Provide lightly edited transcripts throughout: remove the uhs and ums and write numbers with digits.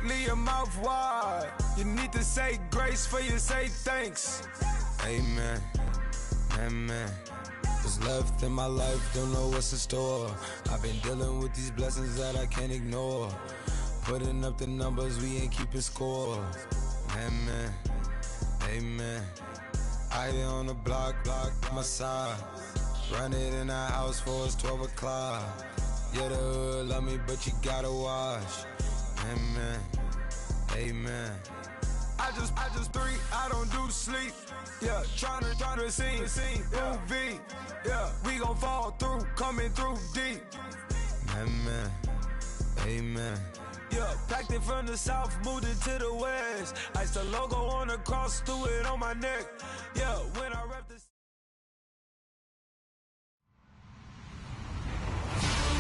leave your mouth wide. You need to say grace for you say thanks. Amen, amen. What's left in my life, don't know what's in store. I've been dealing with these blessings that I can't ignore. Putting up the numbers, we ain't keeping score. Amen, amen. I on the block, my side. Run it in the house for it's 12 o'clock. Yeah, the hood love me, but you gotta watch. Amen, amen. I just three, I don't do sleep. Yeah, tryna see, UV. Yeah, we gon' fall through, coming through deep. Amen, amen. Yeah, packed it from the south, moved it to the west. Iced the logo on the cross, threw it on my neck. Yeah, when I rep this.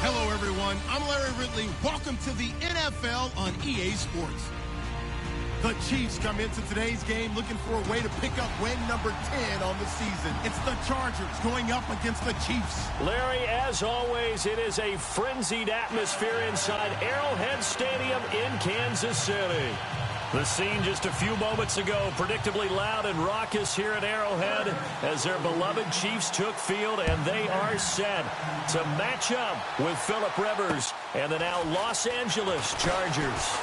Hello, everyone. I'm Larry Ridley. Welcome to the NFL on EA Sports. The Chiefs come into today's game looking for a way to pick up win number 10 on the season. It's the Chargers going up against the Chiefs. Larry, as always, it is a frenzied atmosphere inside Arrowhead Stadium in Kansas City. The scene just a few moments ago, predictably loud and raucous here at Arrowhead as their beloved Chiefs took field, and they are set to match up with Phillip Rivers and the now Los Angeles Chargers.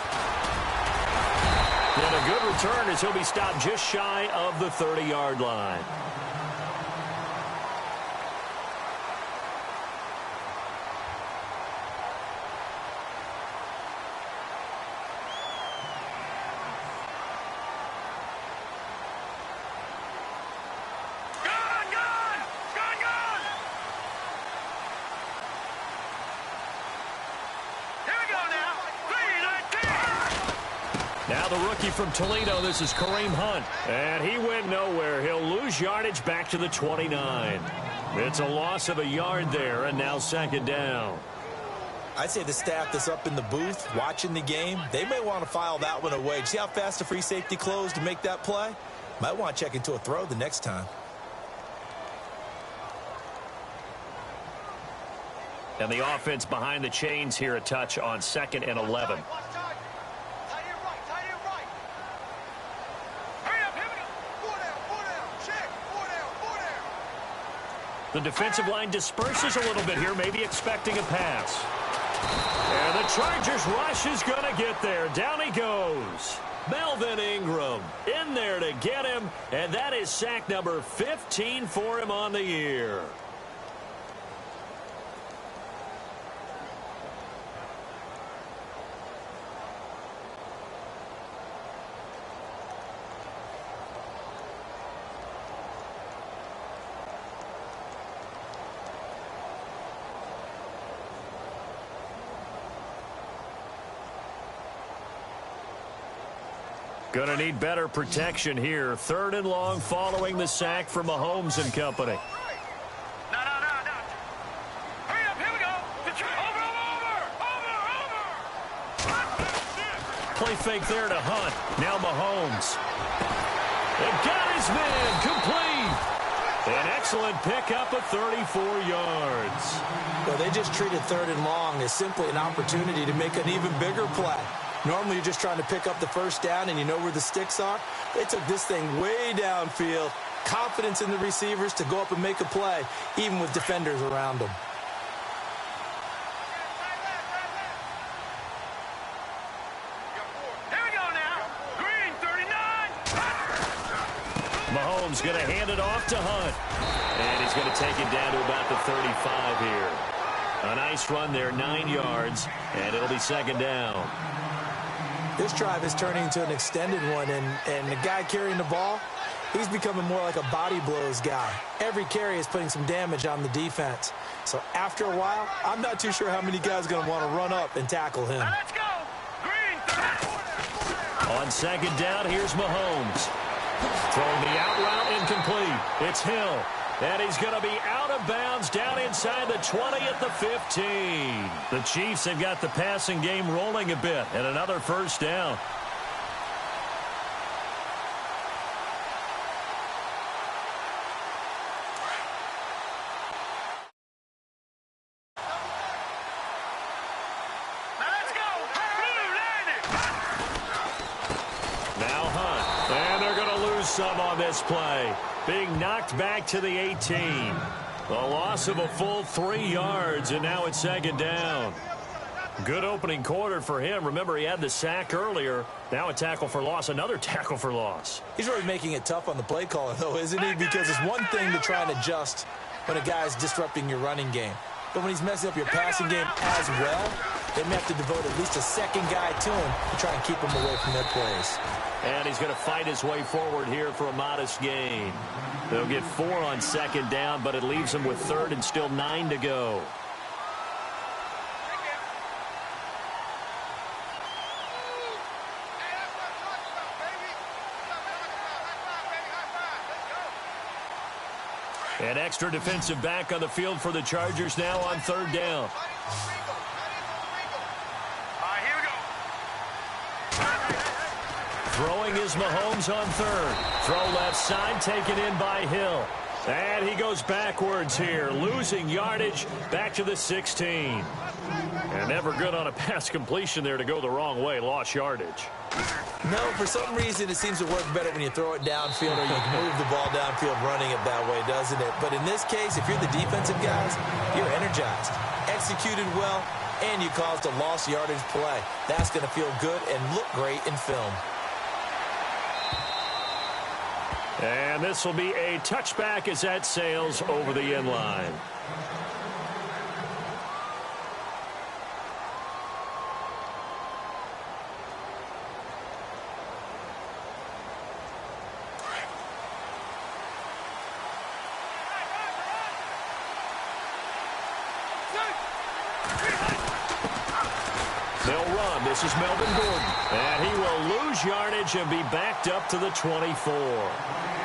And a good return as he'll be stopped just shy of the 30-yard line. Now the rookie from Toledo, this is Kareem Hunt. And he went nowhere. He'll lose yardage back to the 29. It's a loss of a yard there, and now second down. I'd say the staff that's up in the booth watching the game, they may want to file that one away. See how fast the free safety closed to make that play? Might want to check into a throw the next time. And the offense behind the chains here a touch on 2nd and 11. The defensive line disperses a little bit here, maybe expecting a pass. And the Chargers rush is going to get there. Down he goes. Melvin Ingram in there to get him, and that is sack number 15 for him on the year. Going to need better protection here. 3rd and long following the sack from Mahomes and company. No. Hurry up, here we go. Over. Play fake there to Hunt. Now Mahomes. And got his man complete. An excellent pickup of 34 yards. Well, they just treated 3rd and long as simply an opportunity to make an even bigger play. Normally, you're just trying to pick up the first down, and you know where the sticks are. They took this thing way downfield. Confidence in the receivers to go up and make a play, even with defenders around them. Here we go now. Green, 39. Mahomes going to hand it off to Hunt. And he's going to take it down to about the 35 here. A nice run there, 9 yards, and it'll be second down. This drive is turning into an extended one, and the guy carrying the ball, he's becoming more like a body blows guy. Every carry is putting some damage on the defense. So after a while, I'm not too sure how many guys are going to want to run up and tackle him. Now let's go. Green, On second down, here's Mahomes. Throwing the out route incomplete. It's Hill. And he's going to be out of bounds down inside the 20 at the 15. The Chiefs have got the passing game rolling a bit, and another first down. now let's go. Blue, landing. some on this play, being knocked back to the 18. A loss of a full 3 yards, and now it's second down. Good opening quarter for him. Remember, he had the sack earlier. Now a tackle for loss, another tackle for loss. He's really making it tough on the play caller, though, isn't he? Because it's one thing to try and adjust when a guy's disrupting your running game. But when he's messing up your passing game as well, they may have to devote at least a second guy to him to try and keep him away from their plays. And he's going to fight his way forward here for a modest gain. They'll get 4 on second down, but it leaves them with third and still 9 to go. An extra defensive back on the field for the Chargers now on third down. Here we go. Throwing is Mahomes on third. Throw left side, taken in by Hill. And he goes backwards here, losing yardage back to the 16. And never good on a pass completion there to go the wrong way, lost yardage. No, for some reason it seems to work better when you throw it downfield or you move the ball downfield running it that way, doesn't it? But in this case, if you're the defensive guys, you're energized, executed well, and you caused a lost yardage play. That's going to feel good and look great in film. And this will be a touchback as that sails over the end line. They'll run. This is Melvin Gordon. And he will lose yardage and be backed up to the 24.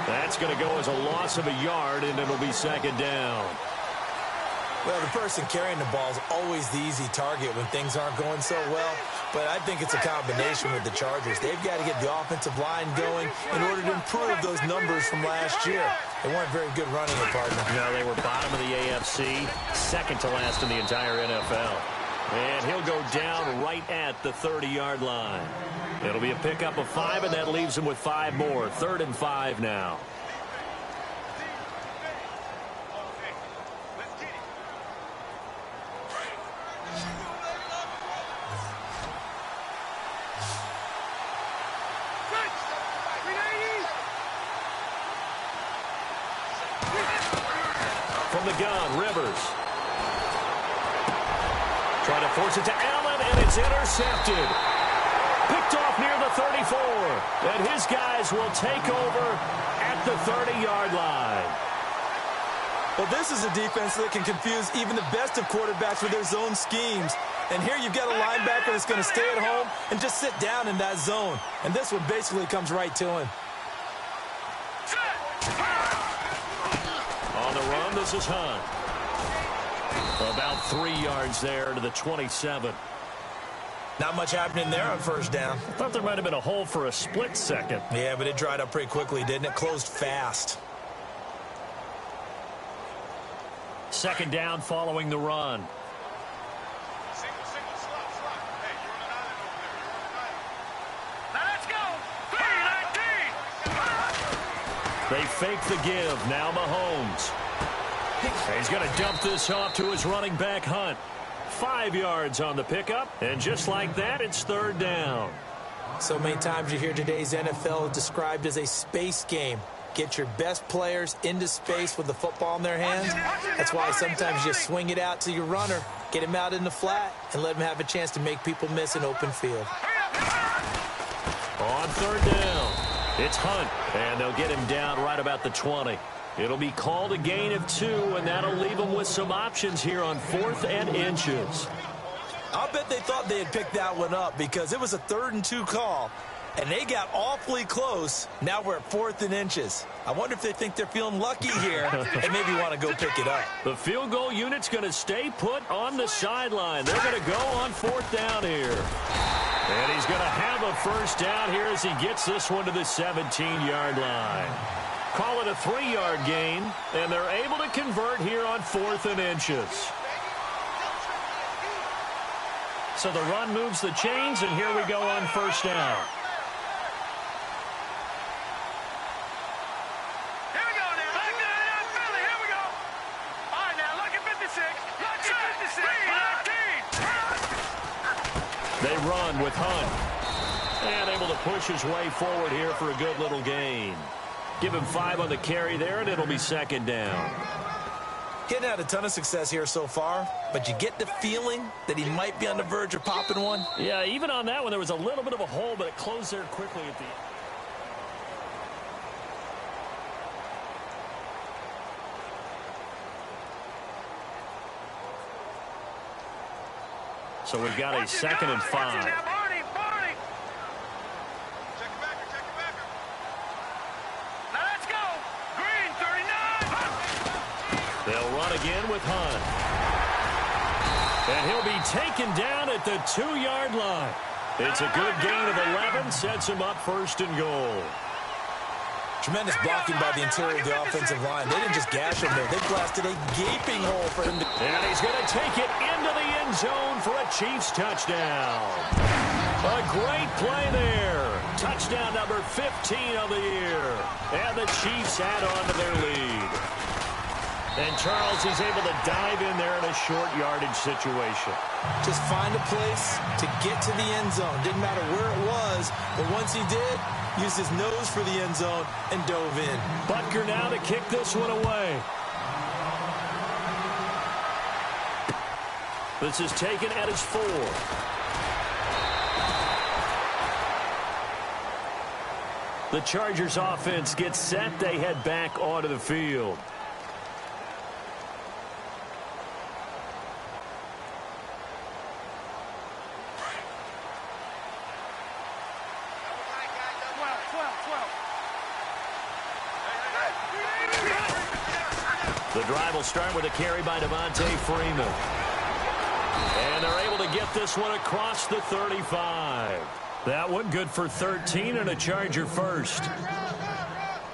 That's going to go as a loss of a yard, and it'll be second down. Well, the person carrying the ball is always the easy target when things aren't going so well. But I think it's a combination with the Chargers. They've got to get the offensive line going in order to improve those numbers from last year. They weren't very good running it, partner. No, they were bottom of the AFC, second to last in the entire NFL. And he'll go down right at the 30-yard line. It'll be a pickup of 5, and that leaves him with 5 more. 3rd and 5 now. From the gun, Rivers. Trying to force it to Allen, and it's intercepted. Picked off near the 34. And his guys will take over at the 30-yard line. Well, this is a defense that can confuse even the best of quarterbacks with their zone schemes. And here you've got a linebacker that's going to stay at home and just sit down in that zone. And this one basically comes right to him. On the run, this is Hunt. About 3 yards there to the 27. Not much happening there on first down. I thought there might have been a hole for a split second. Yeah, but it dried up pretty quickly, didn't it? Closed fast. Second down following the run. Now let's go. 3-19. They fake the give. Now Mahomes. He's going to dump this off to his running back, Hunt. 5 yards on the pickup, and just like that, it's third down. So many times you hear today's NFL described as a space game. Get your best players into space with the football in their hands. That's why sometimes you swing it out to your runner, get him out in the flat, and let him have a chance to make people miss an open field. On third down, it's Hunt, and they'll get him down right about the 20. It'll be called a gain of 2, and that'll leave them with some options here on 4th and inches. I'll bet they thought they had picked that one up because it was a 3rd and 2 call, and they got awfully close. Now we're at 4th and inches. I wonder if they think they're feeling lucky here and maybe want to go pick it up. The field goal unit's going to stay put on the sideline. They're going to go on 4th down here. And he's going to have a first down here as he gets this one to the 17-yard line. Call it a 3-yard gain, and they're able to convert here on 4th and inches. So the run moves the chains, and here we go on first down. run with Hunt. And able to push his way forward here for a good little gain. Give him 5 on the carry there, and it'll be second down. He hadn't had a ton of success here so far, but you get the feeling that he might be on the verge of popping one. Yeah, even on that one, there was a little bit of a hole, but it closed there quickly at the end. So we've got a 2nd and 5. They'll run again with Hunt. And he'll be taken down at the 2-yard line. It's a good gain of 11, sets him up 1st and goal. Tremendous blocking by the interior of the offensive line. They didn't just gash him there. They blasted a gaping hole for him to... And he's going to take it into the end zone for a Chiefs touchdown. A great play there. Touchdown number 15 of the year. And the Chiefs add on to their lead. And Charles, he's able to dive in there in a short yardage situation. Just find a place to get to the end zone. Didn't matter where it was, but once he did, used his nose for the end zone and dove in. Butker now to kick this one away. This is taken at his 4. The Chargers offense gets set. They head back onto the field. The drive will start with a carry by Devontae Freeman. And they're able to get this one across the 35. That one good for 13 and a Charger first.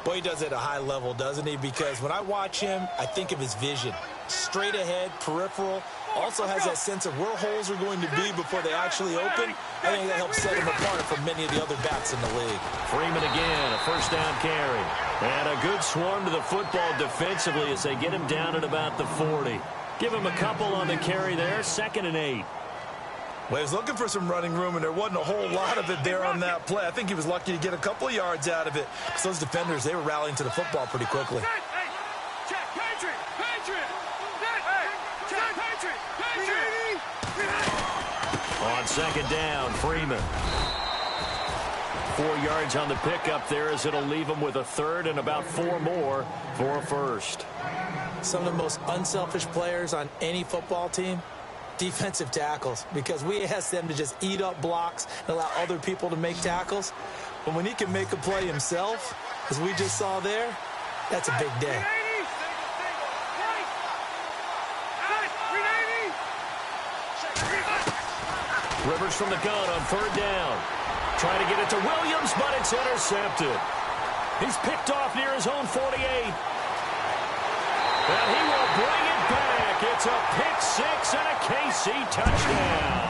Boy, he does it at a high level, doesn't he? Because when I watch him, I think of his vision. Straight ahead, peripheral. Also has that sense of where holes are going to be before they actually open. I think that helps set him apart from many of the other backs in the league. Freeman again, a 1st down carry. And a good swarm to the football defensively as they get him down at about the 40. Give him a couple on the carry there, 2nd and 8. Well, he was looking for some running room, and there wasn't a whole lot of it there on that play. I think he was lucky to get a couple of yards out of it. Because those defenders, they were rallying to the football pretty quickly. On 2nd down, Freeman. 4 yards on the pickup there as it'll leave him with a 3rd and about 4 more for a 1st. Some of the most unselfish players on any football team, defensive tackles, because we ask them to just eat up blocks and allow other people to make tackles. But when he can make a play himself, as we just saw there, that's a big day. Rivers from the gun on 3rd down. Trying to get it to Williams, but it's intercepted. He's picked off near his own 48. And he will bring it back. It's a pick 6 and a KC touchdown.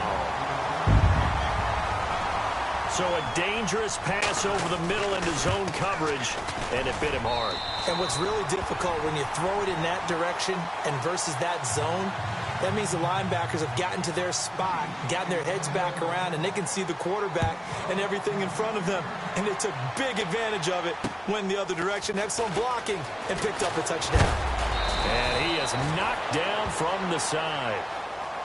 So a dangerous pass over the middle into zone coverage, and it bit him hard. And what's really difficult when you throw it in that direction and versus that zone, that means the linebackers have gotten to their spot, gotten their heads back around, and they can see the quarterback and everything in front of them. And they took big advantage of it, went the other direction, excellent blocking, and picked up a touchdown. And he is knocked down from the side.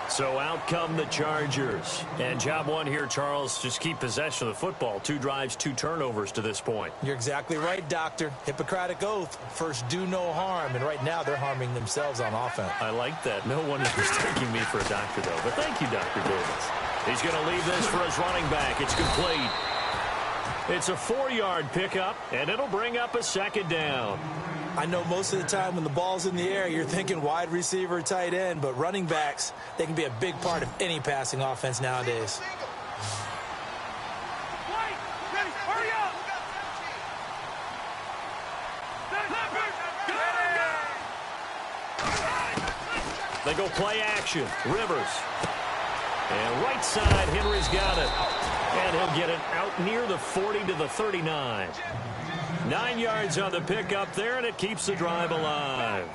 So out come the Chargers. And job one here, Charles, just keep possession of the football. 2 drives, 2 turnovers to this point. You're exactly right, Doctor. Hippocratic oath. First, do no harm. And right now, they're harming themselves on offense. I like that. No one is mistaking me for a doctor, though. But thank you, Dr. Davis. He's going to leave this for his running back. It's complete. It's a 4-yard pickup, and it'll bring up a 2nd down. I know most of the time when the ball's in the air, you're thinking wide receiver, tight end, but running backs, they can be a big part of any passing offense nowadays. They go play action. Rivers. And right side, Henry's got it. And he'll get it out near the 40 to the 39. 9 yards on the pickup there, and it keeps the drive alive.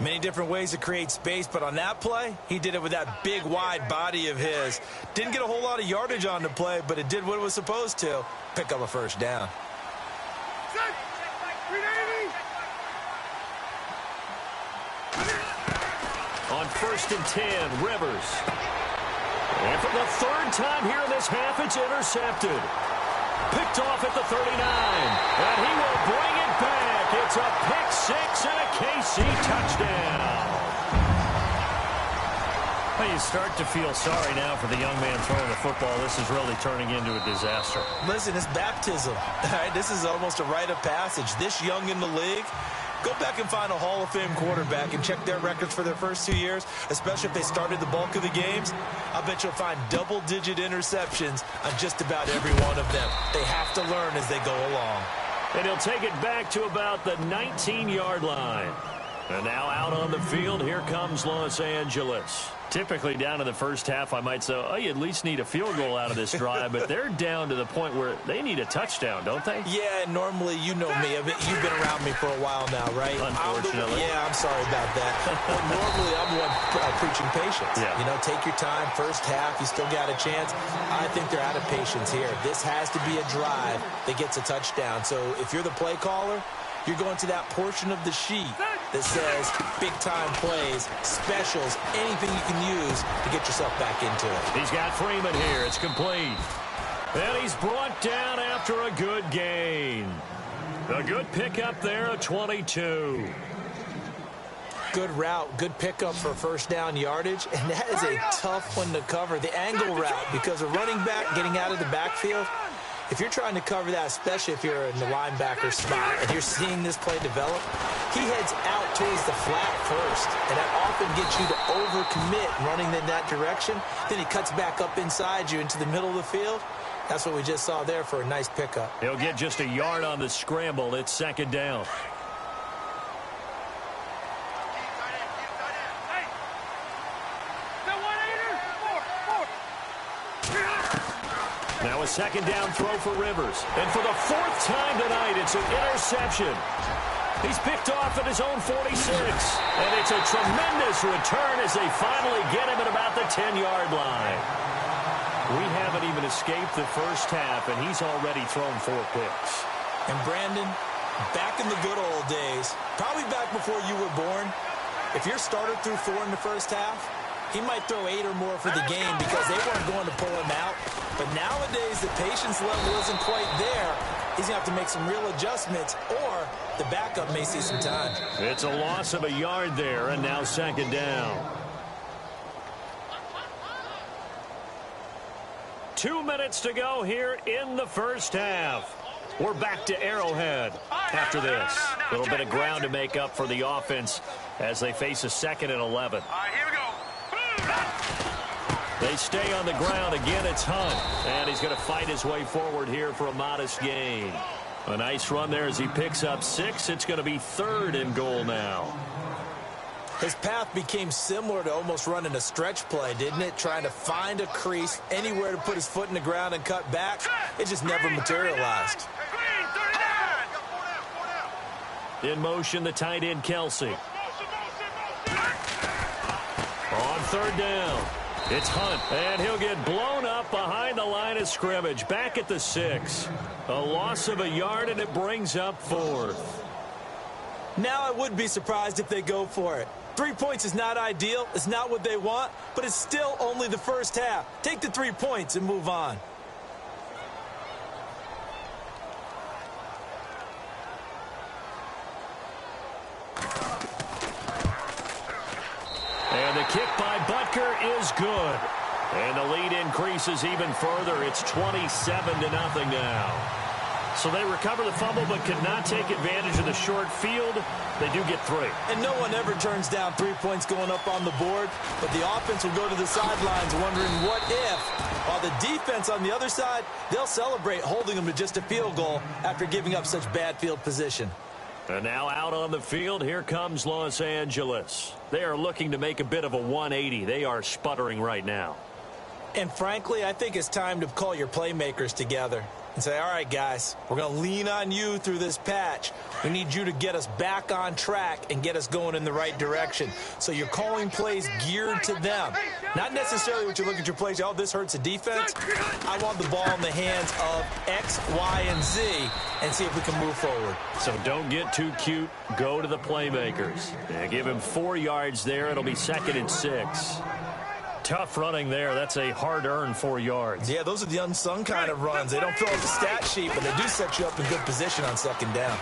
Many different ways to create space, but on that play, he did it with that big, wide body of his. Didn't get a whole lot of yardage on the play, but it did what it was supposed to. Pick up a first down. On 1st and 10, Rivers. And for the third time here in this half, it's intercepted. Picked off at the 39. And he will bring it back. It's a pick six and a KC touchdown. Well, you start to feel sorry now for the young man throwing the football. This is really turning into a disaster. Listen, it's baptism. All right, this is almost a rite of passage. This young in the league, go back and find a Hall of Fame quarterback and check their records for their first 2 years, especially if they started the bulk of the games. I bet you'll find double-digit interceptions on just about every one of them. They have to learn as they go along. And he'll take it back to about the 19-yard line. And now out on the field, here comes Los Angeles. Typically down in the first half, I might say, oh, you at least need a field goal out of this drive, but they're down to the point where they need a touchdown, don't they? Yeah, normally, you know me. You've been around me for a while now, right? Unfortunately. I'm sorry about that. But normally, I'm the one preaching patience. Yeah. You know, take your time. First half, you still got a chance. I think they're out of patience here. This has to be a drive that gets a touchdown. So if you're the play caller, you're going to that portion of the sheet that says big-time plays, specials, anything you can use to get yourself back into it. He's got Freeman here. It's complete. And he's brought down after a good gain. A good pickup there, a 22. Good route, good pickup for first down yardage, and that is a tough one to cover, the angle route, because a running back getting out of the backfield, if you're trying to cover that, especially if you're in the linebacker spot and you're seeing this play develop, he heads out towards the flat first, and that often gets you to overcommit running in that direction. Then he cuts back up inside you into the middle of the field. That's what we just saw there for a nice pickup. He'll get just a yard on the scramble. It's second down. Now a second down throw for Rivers. And for the fourth time tonight, it's an interception. He's picked off at his own 46. And it's a tremendous return as they finally get him at about the 10-yard line. We haven't even escaped the first half, and he's already thrown 4 picks. And Brandon, back in the good old days, probably back before you were born, if your starter threw 4 in the first half, he might throw 8 or more for the game because they weren't going to pull him out. But nowadays, the patience level isn't quite there. He's going to have to make some real adjustments, or the backup may see some time. It's a loss of a yard there, and now second down. 2 minutes to go here in the first half. We're back to Arrowhead after this. A little bit of ground to make up for the offense as they face a 2nd and 11. All right, here we go. They stay on the ground. Again, it's Hunt. And he's going to fight his way forward here for a modest gain. A nice run there as he picks up 6. It's going to be 3rd and goal now. His path became similar to almost running a stretch play, didn't it? Trying to find a crease, anywhere to put his foot in the ground and cut back. It just never materialized. In motion, the tight end, Kelsey. On 3rd down, it's Hunt, and he'll get blown up behind the line of scrimmage, back at the 6. A loss of a yard, and it brings up 4th. Now I would be surprised if they go for it. 3 points is not ideal. It's not what they want, but it's still only the first half. Take the 3 points and move on. And the kick by Butker is good. And the lead increases even further. It's 27-0 now. So they recover the fumble but could not take advantage of the short field. They do get 3. And no one ever turns down 3 points going up on the board. But the offense will go to the sidelines wondering what if. While the defense on the other side, they'll celebrate holding them to just a field goal after giving up such bad field position. And now out on the field, here comes Los Angeles. They are looking to make a bit of a 180. They are sputtering right now. And frankly, I think it's time to call your playmakers together. and say, all right, guys, we're going to lean on you through this patch. We need you to get us back on track and get us going in the right direction. So you're calling plays geared to them. Not necessarily what you look at your plays, oh, this hurts the defense. I want the ball in the hands of X, Y, and Z and see if we can move forward. So don't get too cute. Go to the playmakers. They give him 4 yards there. It'll be 2nd and 6. Tough running there. That's a hard-earned 4 yards. Yeah, those are the unsung kind of runs. They don't fill out the stat sheet, but they do set you up in good position on 2nd down.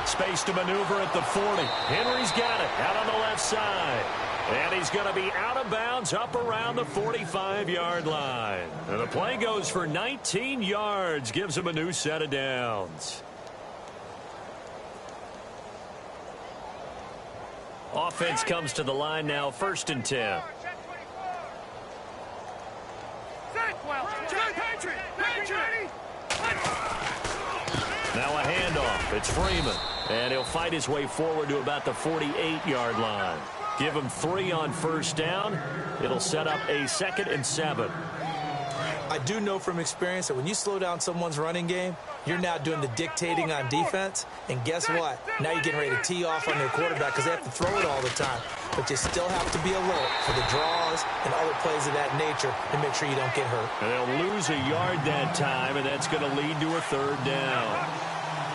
Space to maneuver at the 40. Henry's got it out on the left side. And he's going to be out of bounds up around the 45-yard line. And the play goes for 19 yards. Gives him a new set of downs. Offense comes to the line now, 1st and 10. Now a handoff. It's Freeman. And he'll fight his way forward to about the 48-yard line. Give him 3 on 1st down. It'll set up a 2nd and 7. I do know from experience that when you slow down someone's running game, you're now doing the dictating on defense. And guess what? Now you're getting ready to tee off on their quarterback because they have to throw it all the time. But you still have to be alert for the draws and other plays of that nature to make sure you don't get hurt. And they'll lose a yard that time, and that's going to lead to a 3rd down.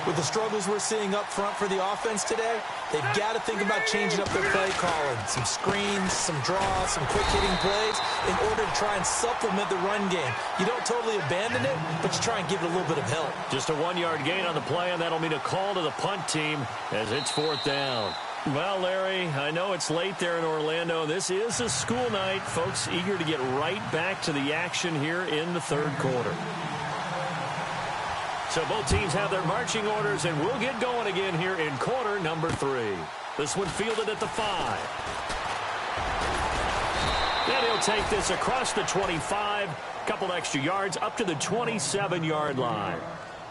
With the struggles we're seeing up front for the offense today, they've got to think about changing up their play calling. Some screens, some draws, some quick-hitting plays in order to try and supplement the run game. You don't totally abandon it, but you try and give it a little bit of help. Just a 1-yard gain on the play, and that'll mean a call to the punt team as it's 4th down. Well, Larry, I know it's late there in Orlando. This is a school night. Folks eager to get right back to the action here in the 3rd quarter. So both teams have their marching orders, and we'll get going again here in quarter number 3. This one fielded at the 5. And he'll take this across the 25, couple extra yards up to the 27-yard line.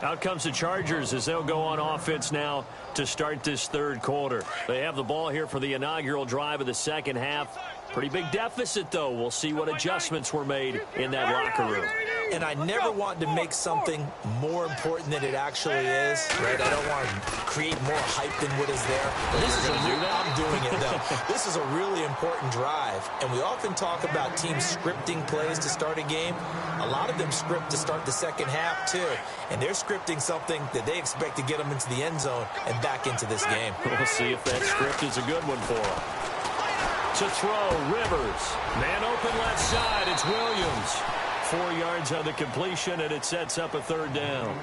Out comes the Chargers as they'll go on offense now to start this 3rd quarter. They have the ball here for the inaugural drive of the 2nd half. Pretty big deficit, though. We'll see what adjustments were made in that locker room. And I never want to make something more important than it actually is, right? I don't want to create more hype than what is there. This is I'm doing it, though. This is a really important drive, and we often talk about teams scripting plays to start a game. A lot of them script to start the 2nd half, too, and they're scripting something that they expect to get them into the end zone and back into this game. We'll see if that script is a good one for them. To throw, Rivers. Man open left side, it's Williams. 4 yards on the completion, and it sets up a 3rd down.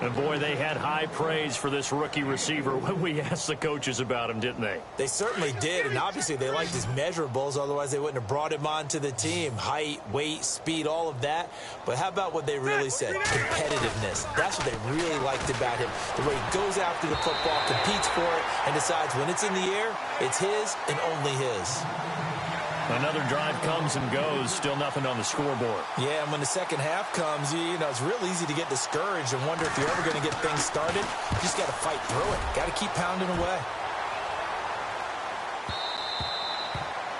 And, boy, they had high praise for this rookie receiver when we asked the coaches about him, didn't they? They certainly did, and obviously they liked his measurables. Otherwise, they wouldn't have brought him onto the team. Height, weight, speed, all of that. But how about what they really said? Competitiveness. That's what they really liked about him. The way he goes after the football, competes for it, and decides when it's in the air, it's his and only his. Another drive comes and goes, still nothing on the scoreboard. Yeah, and when the 2nd half comes, you know, it's real easy to get discouraged and wonder if you're ever going to get things started. You just got to fight through it. Got to keep pounding away.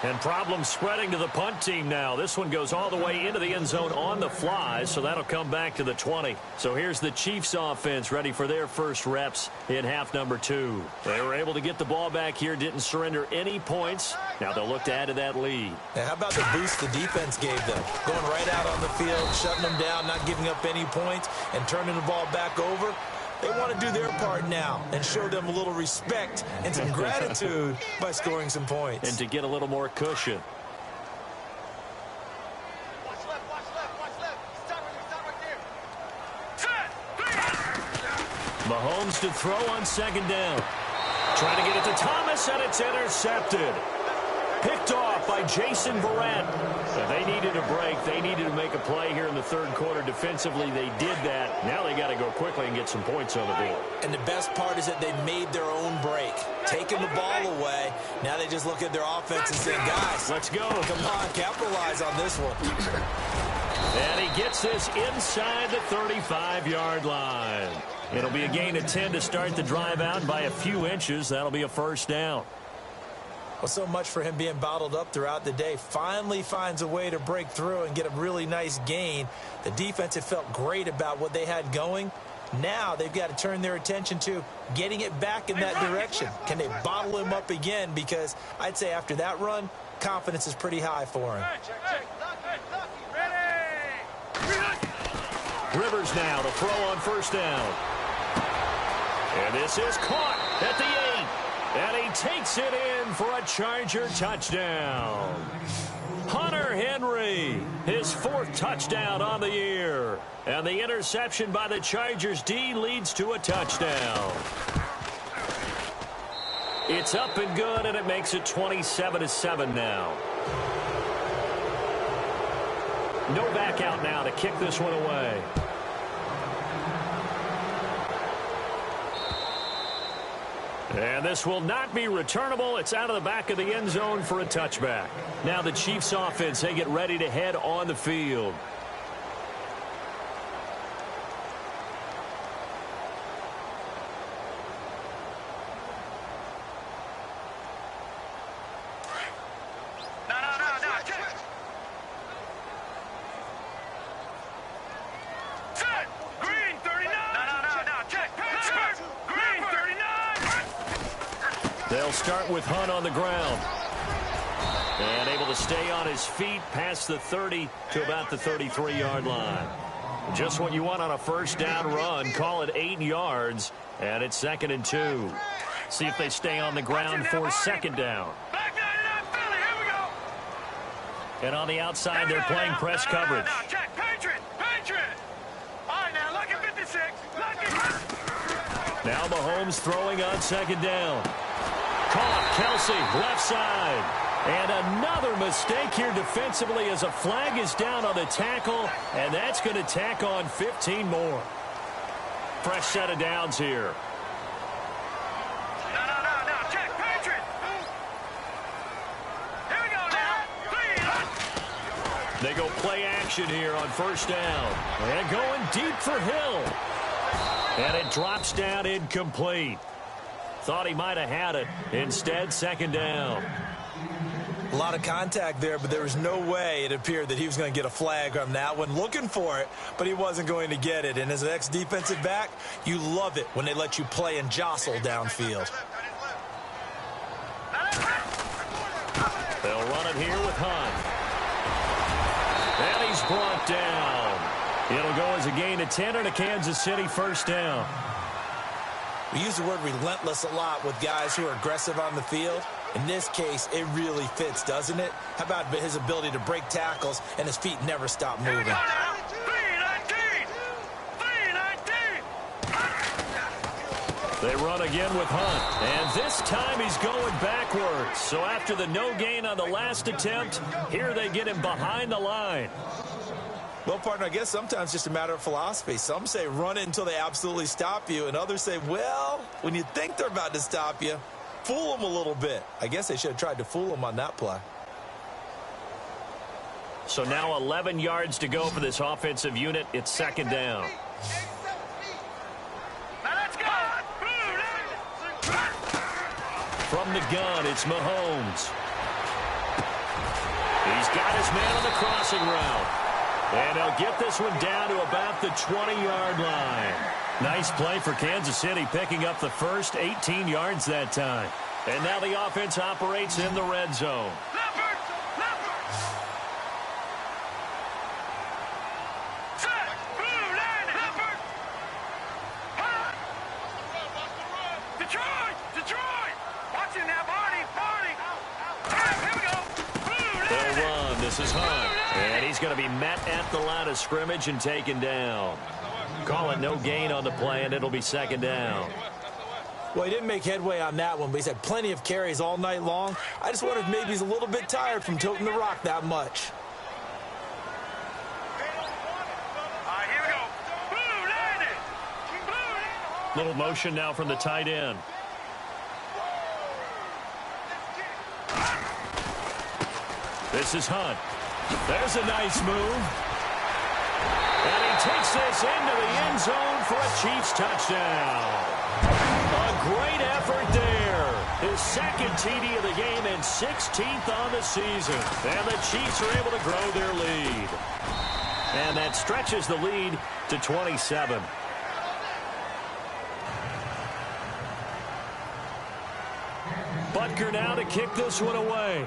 And problems spreading to the punt team now. This one goes all the way into the end zone on the fly, so that'll come back to the 20. So here's the Chiefs offense ready for their first reps in half number 2. They were able to get the ball back here, didn't surrender any points. Now they'll look to add to that lead. Now, how about the boost the defense gave them? Going right out on the field, shutting them down, not giving up any points, and turning the ball back over. They want to do their part now and show them a little respect and some gratitude by scoring some points. And to get a little more cushion. Watch left, watch left, watch left. Stop right there. Mahomes to throw on 2nd down. Trying to get it to Thomas, and it's intercepted. Picked off by Jason Verrett. They needed a break. They needed to make a play here in the 3rd quarter. Defensively, they did that. Now they got to go quickly and get some points on the board. And the best part is that they made their own break. Taking the ball away. Now they just look at their offense and say, guys, let's go. Come on, capitalize on this one. And he gets this inside the 35-yard line. It'll be a gain of 10 to start the drive out by a few inches. That'll be a 1st down. Well, so much for him being bottled up throughout the day. Finally finds a way to break through and get a really nice gain. The defense had felt great about what they had going. Now they've got to turn their attention to getting it back in that direction. Can they bottle him up again? Because I'd say after that run, confidence is pretty high for him. Rivers now to throw on first down. And this is caught at the 8. And he takes it in for a Charger touchdown. Hunter Henry, his 4th touchdown on the year. And the interception by the Chargers D leads to a touchdown. It's up and good, and it makes it 27-7 now. No back out now to kick this one away. And this will not be returnable. It's out of the back of the end zone for a touchback. Now the Chiefs offense, they get ready to head on the field. They'll start with Hunt on the ground. And able to stay on his feet past the 30 to about the 33-yard line. Just what you want on a first down run. Call it 8 yards. And it's 2nd and 2. See if they stay on the ground for 2nd down. And on the outside, they're playing press coverage. Now Mahomes throwing on 2nd down. Caught, Kelsey, left side. And another mistake here defensively as a flag is down on the tackle, and that's going to tack on 15 more. Fresh set of downs here. Check, Patriot. Here we go now. They go play action here on first down. And going deep for Hill. And it drops down incomplete. Thought he might have had it. Instead, 2nd down. A lot of contact there, but there was no way it appeared that he was going to get a flag on that one. Looking for it, but he wasn't going to get it. And as an ex-defensive back, you love it when they let you play and jostle downfield. They'll run it here with Hunt. And he's brought down. It'll go as a gain of 10 and a Kansas City first down. We use the word relentless a lot with guys who are aggressive on the field. In this case, it really fits, doesn't it? How about his ability to break tackles and his feet never stop moving? They run again with Hunt. And this time he's going backwards. So after the no gain on the last attempt, here they get him behind the line. Well, partner, I guess sometimes it's just a matter of philosophy. Some say run it until they absolutely stop you, and others say, well, when you think they're about to stop you, fool them a little bit. I guess they should have tried to fool them on that play. So now 11 yards to go for this offensive unit. It's 2nd down. From the gun, it's Mahomes. He's got his man on the crossing route. And he'll get this one down to about the 20-yard line. Nice play for Kansas City, picking up the first 18 yards that time. And now the offense operates in the red zone. They'll run. This is Hunt. And he's going to be met at the line of scrimmage and taken down. Call it no gain on the play, and it'll be 2nd down. Well, he didn't make headway on that one, but he's had plenty of carries all night long. I just wonder if maybe he's a little bit tired from toting the rock that much. Here we go. Little motion now from the tight end. This is Hunt. There's a nice move. And he takes this into the end zone for a Chiefs touchdown. A great effort there. His second TD of the game and 16th on the season. And the Chiefs are able to grow their lead. And that stretches the lead to 27. Butker now to kick this one away.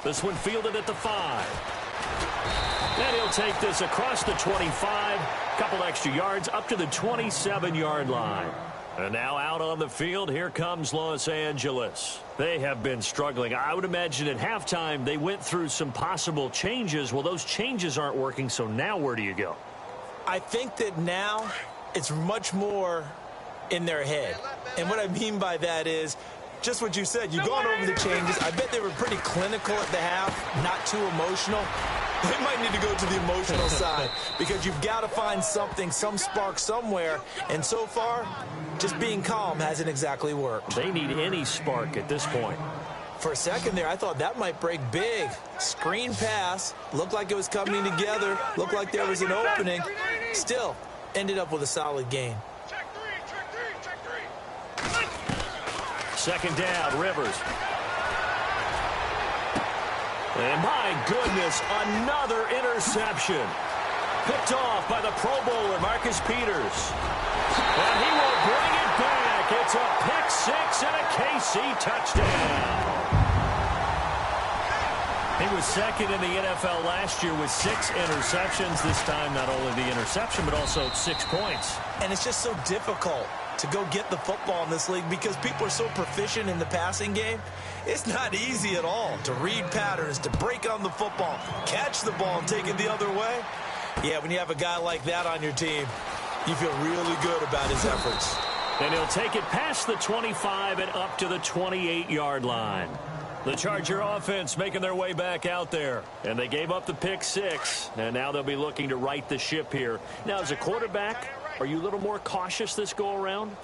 This one fielded at the 5. And he'll take this across the 25. Couple extra yards up to the 27-yard line. And now out on the field, here comes Los Angeles. They have been struggling. I would imagine at halftime they went through some possible changes. Well, those changes aren't working, so now where do you go? I think that now it's much more in their head. And what I mean by that is just what you said. You've gone over the changes. I bet they were pretty clinical at the half, not too emotional. They might need to go to the emotional side because you've got to find something, some spark somewhere. And so far, just being calm hasn't exactly worked. They need any spark at this point. For a second there, I thought that might break big. Screen pass. Looked like it was coming together. Looked like there was an opening. Still, ended up with a solid gain. Second down, Rivers. And my goodness, another interception. Picked off by the Pro Bowler, Marcus Peters. And he will bring it back. It's a pick six and a KC touchdown. He was second in the NFL last year with 6 interceptions. This time, not only the interception, but also 6 points. And it's just so difficult to go get the football in this league because people are so proficient in the passing game. It's not easy at all to read patterns, to break on the football, catch the ball, and take it the other way. Yeah, when you have a guy like that on your team, you feel really good about his efforts. And he'll take it past the 25 and up to the 28-yard line. The Charger offense making their way back out there. And they gave up the pick 6, and now they'll be looking to right the ship here. Now, as a quarterback, are you a little more cautious this go-around?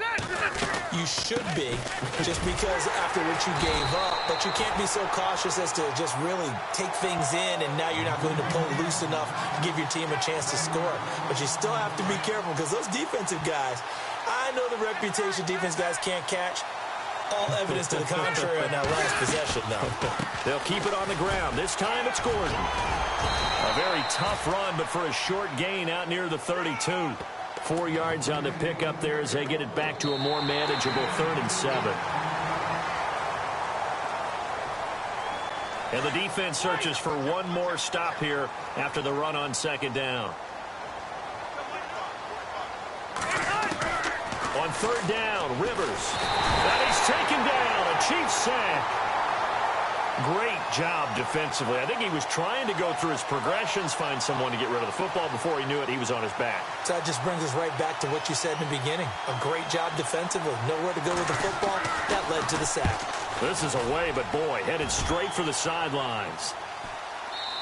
You should be, just because after what you gave up, but you can't be so cautious as to just really take things in, and now you're not going to pull loose enough to give your team a chance to score. But you still have to be careful because those defensive guys, I know the reputation defense guys can't catch. All evidence to the contrary on that last possession, though. They'll keep it on the ground. This time it's Gordon. A very tough run, but for a short gain out near the 32. 4 yards on the pickup there as they get it back to a more manageable 3rd and 7. And the defense searches for one more stop here after the run on 2nd down. On 3rd down, Rivers. And he's taken down. A Chiefs sack. Great job defensively. I think he was trying to go through his progressions, find someone to get rid of the football. Before he knew it, he was on his back. So that just brings us right back to what you said in the beginning. A great job defensively. Nowhere to go with the football. That led to the sack. This is away, but boy, headed straight for the sidelines.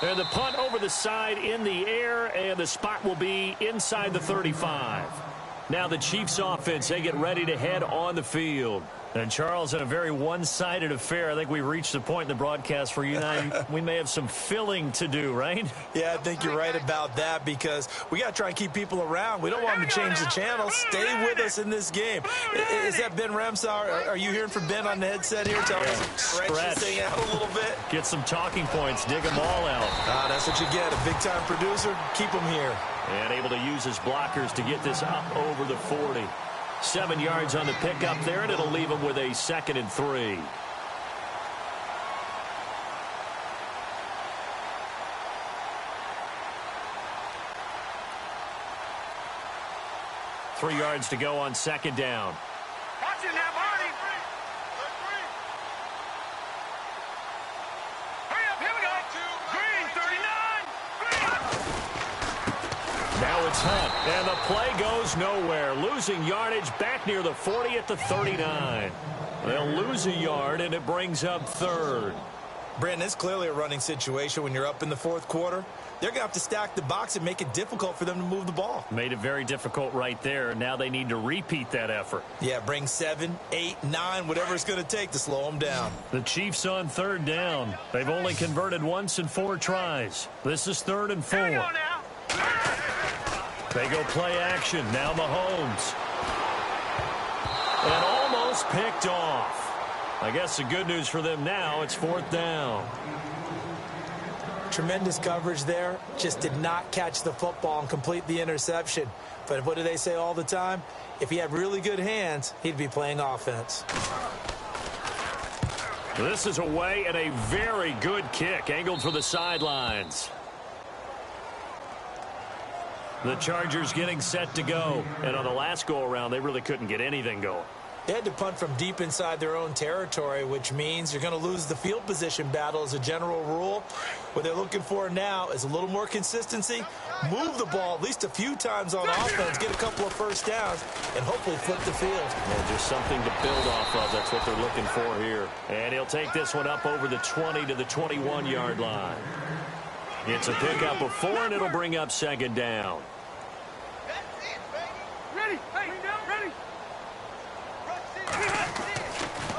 And the punt over the side in the air, and the spot will be inside the 35. Now the Chiefs offense, they get ready to head on the field. And, Charles, in a very one-sided affair, I think we've reached the point in the broadcast where you and I, we may have some filling to do, right? Yeah, I think you're right about that because we got to try and keep people around. We don't want them to change the channel. Stay with us in this game. Is that Ben Ramsauer? Are you hearing from Ben on the headset here? Telling us to stretch this thing out a little bit? Get some talking points. Dig them all out. That's what you get. A big-time producer. Keep them here. And able to use his blockers to get this up over the 40. 7 yards on the pickup there, and it'll leave him with a 2nd and 3. Three yards to go on 2nd down. Watch it now, Barney. Hurry up, here we go. Green, 39. Now it's Hunt, and the play goes nowhere. Losing yardage back near the 40 at the 39. They'll lose a yard, and it brings up 3rd. Brandon, it's clearly a running situation when you're up in the 4th quarter. They're going to have to stack the box and make it difficult for them to move the ball. Made it very difficult right there. Now they need to repeat that effort. Yeah, bring 7, 8, 9, whatever it's going to take to slow them down. The Chiefs on 3rd down. They've only converted once in 4 tries. This is 3rd and 4. Here we go now. They go play action. Now Mahomes. And almost picked off. I guess the good news for them now, it's 4th down. Tremendous coverage there. Just did not catch the football and complete the interception. But what do they say all the time? If he had really good hands, he'd be playing offense. This is away and a very good kick, angled for the sidelines. The Chargers getting set to go. And on the last go-around, they really couldn't get anything going. They had to punt from deep inside their own territory, which means you're going to lose the field position battle as a general rule. What they're looking for now is a little more consistency, move the ball at least a few times on offense, get a couple of first downs, and hopefully flip the field. Well, just something to build off of. That's what they're looking for here. And he'll take this one up over the 20 to the 21-yard line. It's a pickup of 4, and it'll bring up 2nd down.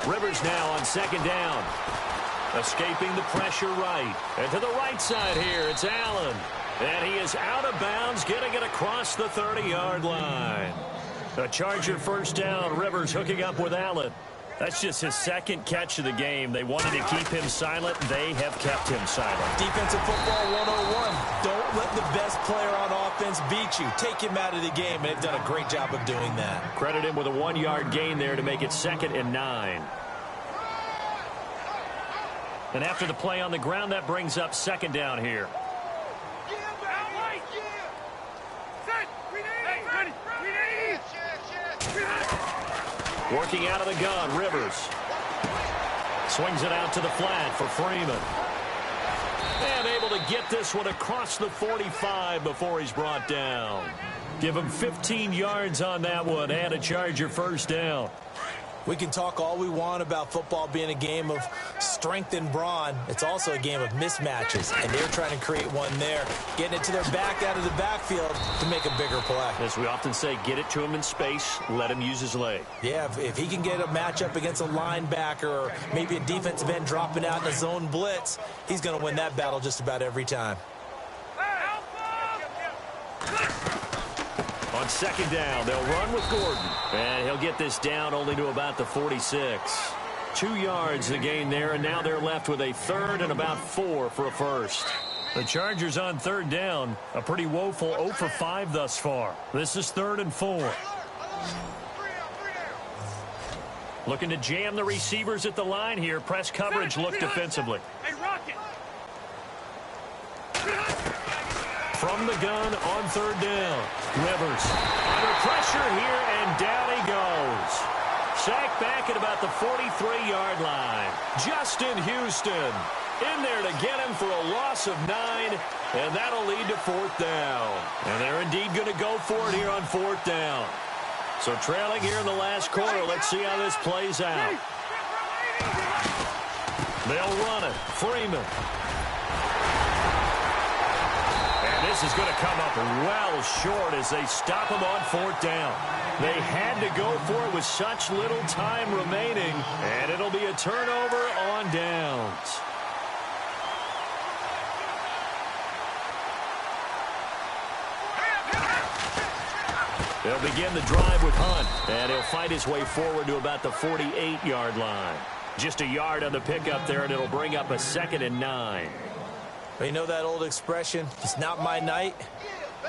Rivers now on 2nd down. Escaping the pressure right. And to the right side here, it's Allen. And he is out of bounds, getting it across the 30-yard line. A Charger first down. Rivers hooking up with Allen. That's just his 2nd catch of the game. They wanted to keep him silent. They have kept him silent. Defensive football 101. Don't let the best player on offense beat you. Take him out of the game, and they've done a great job of doing that. Credit him with a 1-yard gain there to make it 2nd and 9. And after the play on the ground, that brings up 2nd down here. Working out of the gun, Rivers. Swings it out to the flat for Freeman. And able to get this one across the 45 before he's brought down. Give him 15 yards on that one and a Charger first down. We can talk all we want about football being a game of strength and brawn. It's also a game of mismatches, and they're trying to create one there, getting it to their back out of the backfield to make a bigger play. As we often say, get it to him in space, let him use his leg. Yeah, if he can get a matchup against a linebacker or maybe a defensive end dropping out in a zone blitz, he's going to win that battle just about every time. On 2nd down, they'll run with Gordon. And he'll get this down only to about the 46. 2 yards the gain there, and now they're left with a 3rd and about 4 for a first. The Chargers on 3rd down, a pretty woeful 0 for 5 thus far. This is 3rd and 4. Looking to jam the receivers at the line here. Press coverage look defensively. From the gun on 3rd down. Rivers under pressure here, and down he goes. Sacked back at about the 43-yard line. Justin Houston in there to get him for a loss of 9, and that'll lead to 4th down. And they're indeed going to go for it here on 4th down. So trailing here in the last quarter, let's see how this plays out. They'll run it. Freeman. This is going to come up well short as they stop him on 4th down. They had to go for it with such little time remaining, and it'll be a turnover on downs. They'll begin the drive with Hunt, and he'll fight his way forward to about the 48-yard line. Just a yard on the pickup there, and it'll bring up a 2nd and 9. But you know that old expression, it's not my night?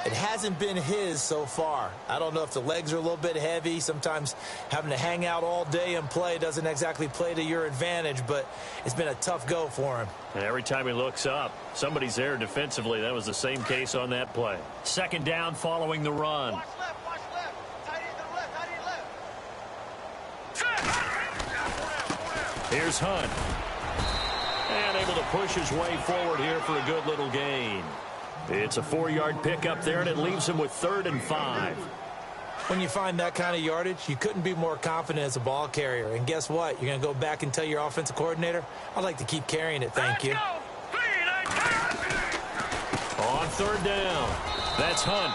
It hasn't been his so far. I don't know if the legs are a little bit heavy. Sometimes having to hang out all day and play doesn't exactly play to your advantage, but it's been a tough go for him. And every time he looks up, somebody's there defensively. That was the same case on that play. 2nd down following the run. Watch left. Tight end to the left. Tight end left. Here's Hunt. And able to push his way forward here for a good little gain. It's a 4-yard pickup there, and it leaves him with 3rd and 5. When you find that kind of yardage, you couldn't be more confident as a ball carrier. And guess what? You're going to go back and tell your offensive coordinator, I'd like to keep carrying it, thank you. On 3rd down, that's Hunt.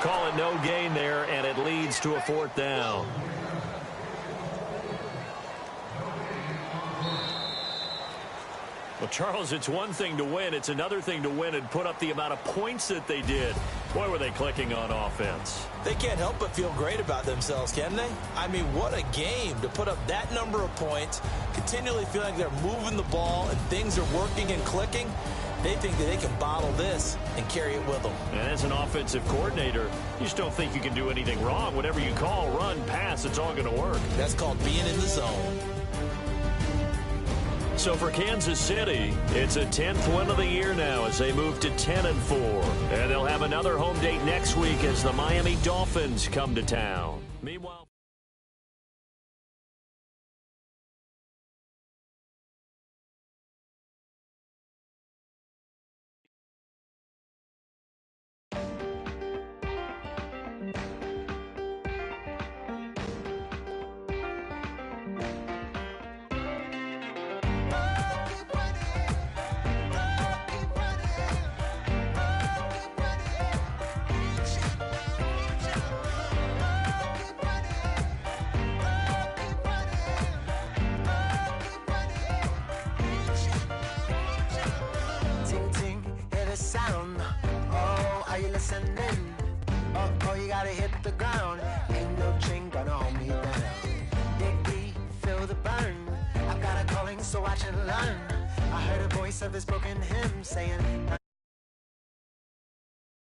Call it no gain there, and it leads to a 4th down. Well, Charles, it's one thing to win. It's another thing to win and put up the amount of points that they did. Boy, were they clicking on offense. They can't help but feel great about themselves, can they? I mean, what a game to put up that number of points, continually feeling like they're moving the ball and things are working and clicking. They think that they can bottle this and carry it with them. And as an offensive coordinator, you just don't think you can do anything wrong. Whatever you call, run, pass, it's all going to work. That's called being in the zone. So for Kansas City, it's a 10th win of the year now as they move to 10-4. And they'll have another home date next week as the Miami Dolphins come to town. Meanwhile, Oh, you gotta hit the ground. Ain't no chain gonna hold me down. Dig deep, feel the burn. I've got a calling, so watch and learn. I heard a voice of this broken hymn saying,